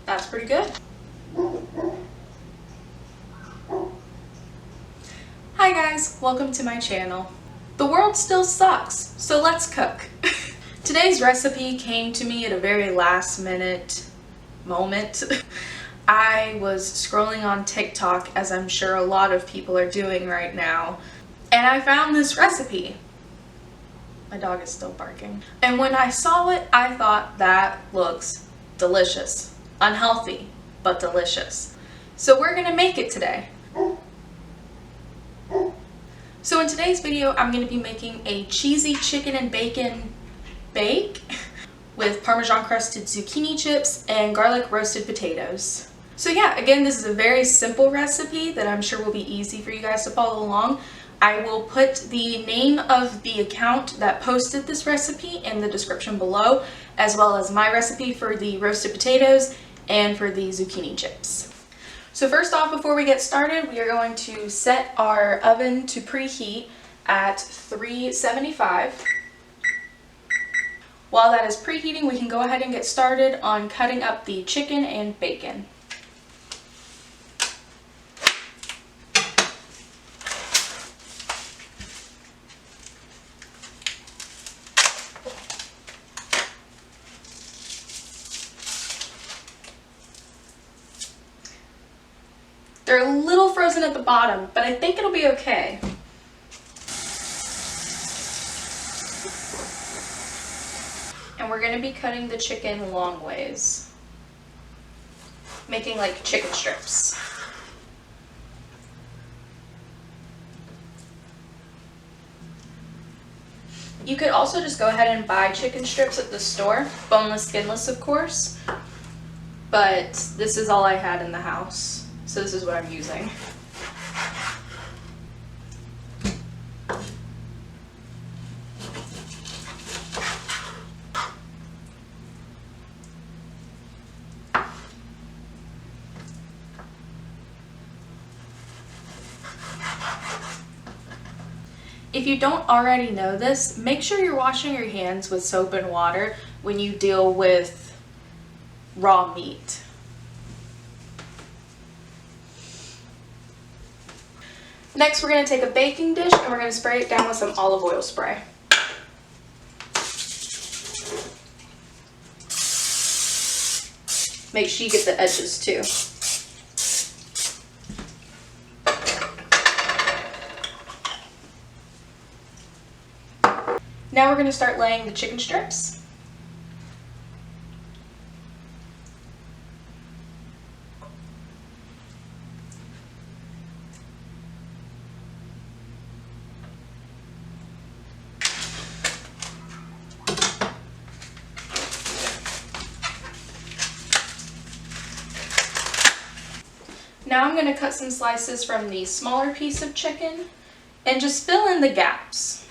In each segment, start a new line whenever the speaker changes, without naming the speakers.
That's pretty good. Hi guys, welcome to my channel. The world still sucks, so let's cook. Today's recipe came to me at a very last minute moment. I was scrolling on TikTok, as I'm sure a lot of people are doing right now, and I found this recipe. My dog is still barking. And when I saw it, I thought that looks delicious. Unhealthy, but delicious. So we're gonna make it today. So in today's video, I'm gonna be making a cheesy chicken and bacon bake with Parmesan crusted zucchini chips and garlic roasted potatoes. So yeah, again, this is a very simple recipe that I'm sure will be easy for you guys to follow along. I will put the name of the account that posted this recipe in the description below, as well as my recipe for the roasted potatoes and for the zucchini chips. So first off, before we get started, we are going to set our oven to preheat at 375. While that is preheating, we can go ahead and get started on cutting up the chicken and bacon. They're a little frozen at the bottom, but I think it'll be okay. And we're going to be cutting the chicken long ways, making like chicken strips. You could also just go ahead and buy chicken strips at the store, boneless, skinless of course, but this is all I had in the house. So this is what I'm using. If you don't already know this, make sure you're washing your hands with soap and water when you deal with raw meat. Next, we're going to take a baking dish and we're going to spray it down with some olive oil spray. Make sure you get the edges too. Now we're going to start laying the chicken strips. Now I'm going to cut some slices from the smaller piece of chicken and just fill in the gaps.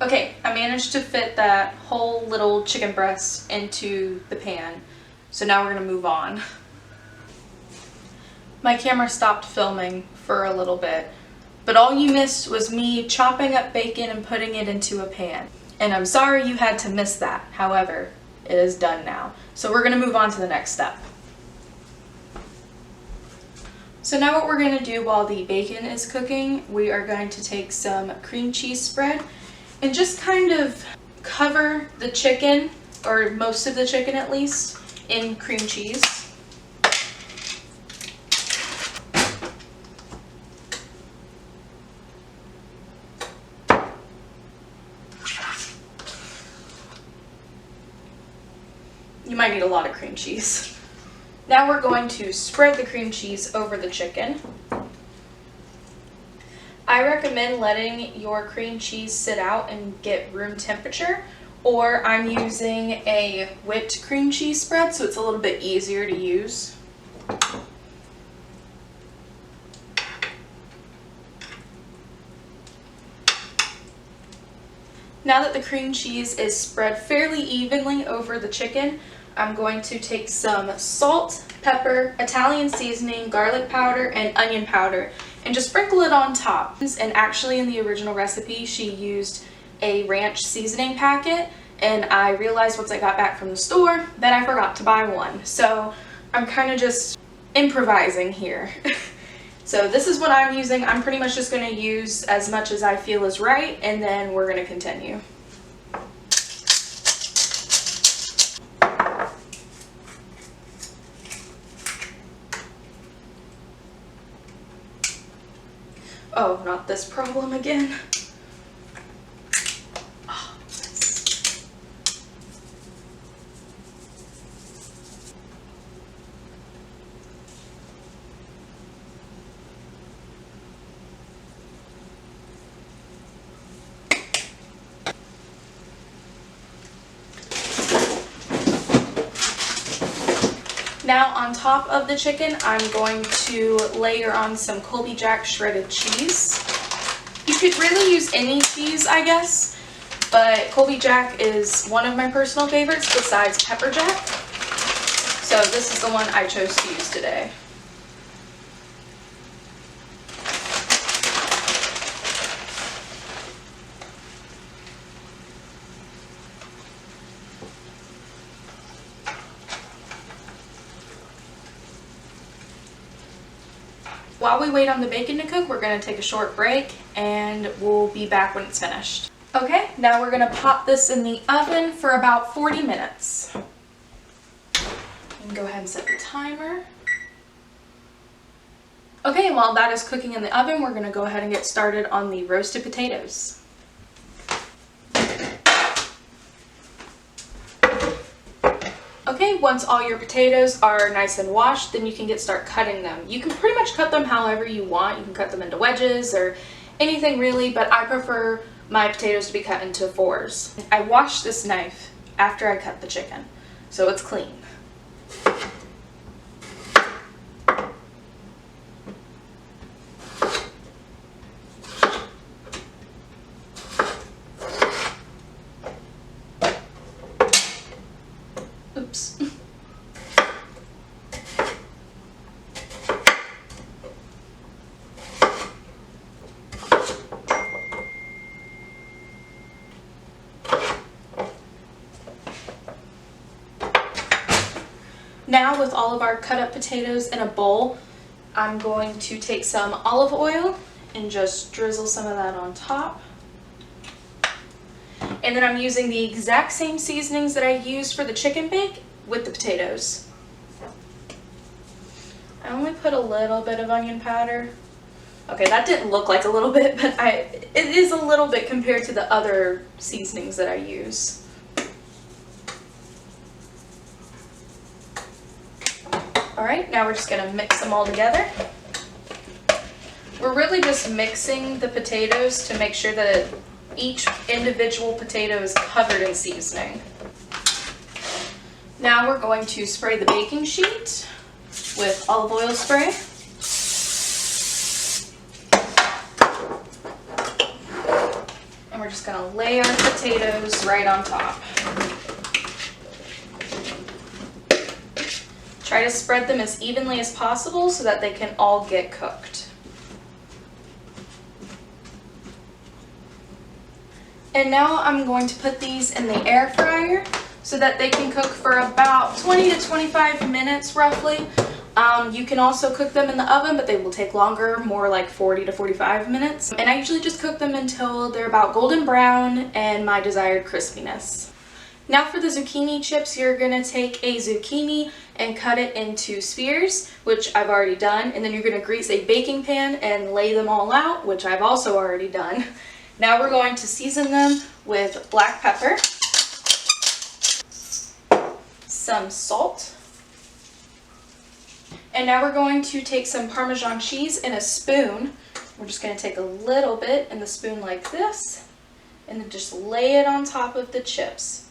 Okay, I managed to fit that whole little chicken breast into the pan, so now we're going to move on. My camera stopped filming for a little bit, but all you missed was me chopping up bacon and putting it into a pan. And I'm sorry you had to miss that, however, it is done now. So we're going to move on to the next step. So now what we're going to do while the bacon is cooking, we are going to take some cream cheese spread and just kind of cover the chicken, or most of the chicken at least, in cream cheese. You might need a lot of cream cheese. Now we're going to spread the cream cheese over the chicken. I recommend letting your cream cheese sit out and get room temperature, or I'm using a whipped cream cheese spread, so it's a little bit easier to use. Now that the cream cheese is spread fairly evenly over the chicken, I'm going to take some salt, pepper, Italian seasoning, garlic powder, and onion powder, and just sprinkle it on top. And actually in the original recipe, she used a ranch seasoning packet, and I realized once I got back from the store that I forgot to buy one. So I'm kind of just improvising here. So this is what I'm using. I'm pretty much just going to use as much as I feel is right, and then we're going to continue. Oh, not this problem again. Now on top of the chicken, I'm going to layer on some Colby Jack shredded cheese. You could really use any cheese, I guess, but Colby Jack is one of my personal favorites besides Pepper Jack. So this is the one I chose to use today. While we wait on the bacon to cook, we're going to take a short break and we'll be back when it's finished. Okay, now we're going to pop this in the oven for about 40 minutes. And go ahead and set the timer. Okay, while that is cooking in the oven, we're going to go ahead and get started on the roasted potatoes. Okay, once all your potatoes are nice and washed, then you can start cutting them. You can pretty much cut them however you want. You can cut them into wedges or anything really, but I prefer my potatoes to be cut into fours. I washed this knife after I cut the chicken, so it's clean. Oops. Now with all of our cut up potatoes in a bowl, I'm going to take some olive oil and just drizzle some of that on top. And then I'm using the exact same seasonings that I used for the chicken bake with the potatoes. I only put a little bit of onion powder. Okay, that didn't look like a little bit, but it is a little bit compared to the other seasonings that I use. Alright, now we're just going to mix them all together. We're really just mixing the potatoes to make sure that each individual potato is covered in seasoning. Now we're going to spray the baking sheet with olive oil spray. And we're just going to lay our potatoes right on top. Try to spread them as evenly as possible so that they can all get cooked. And now I'm going to put these in the air fryer so that they can cook for about 20 to 25 minutes roughly. You can also cook them in the oven, but they will take longer, more like 40 to 45 minutes. And I usually just cook them until they're about golden brown and my desired crispiness. Now for the zucchini chips, you're going to take a zucchini and cut it into spheres, which I've already done. And then you're going to grease a baking pan and lay them all out, which I've also already done. Now we're going to season them with black pepper, some salt, And now we're going to take some Parmesan cheese in a spoon. We're just going to take a little bit in the spoon like this, and then just lay it on top of the chips.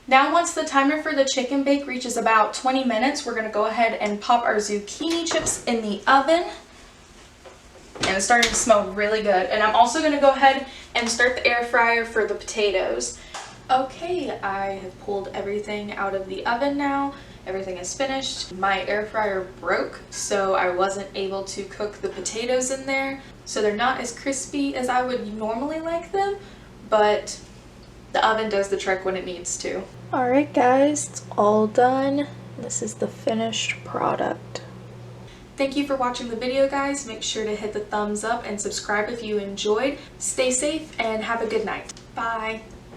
Now once the timer for the chicken bake reaches about 20 minutes, we're going to go ahead and pop our zucchini chips in the oven. And it's starting to smell really good. And I'm also going to go ahead and start the air fryer for the potatoes. Okay, I have pulled everything out of the oven now. Everything is finished. My air fryer broke, so I wasn't able to cook the potatoes in there. So they're not as crispy as I would normally like them, but the oven does the trick when it needs to. Alright guys, it's all done. This is the finished product. Thank you for watching the video, guys. Make sure to hit the thumbs up and subscribe if you enjoyed. Stay safe and have a good night. Bye.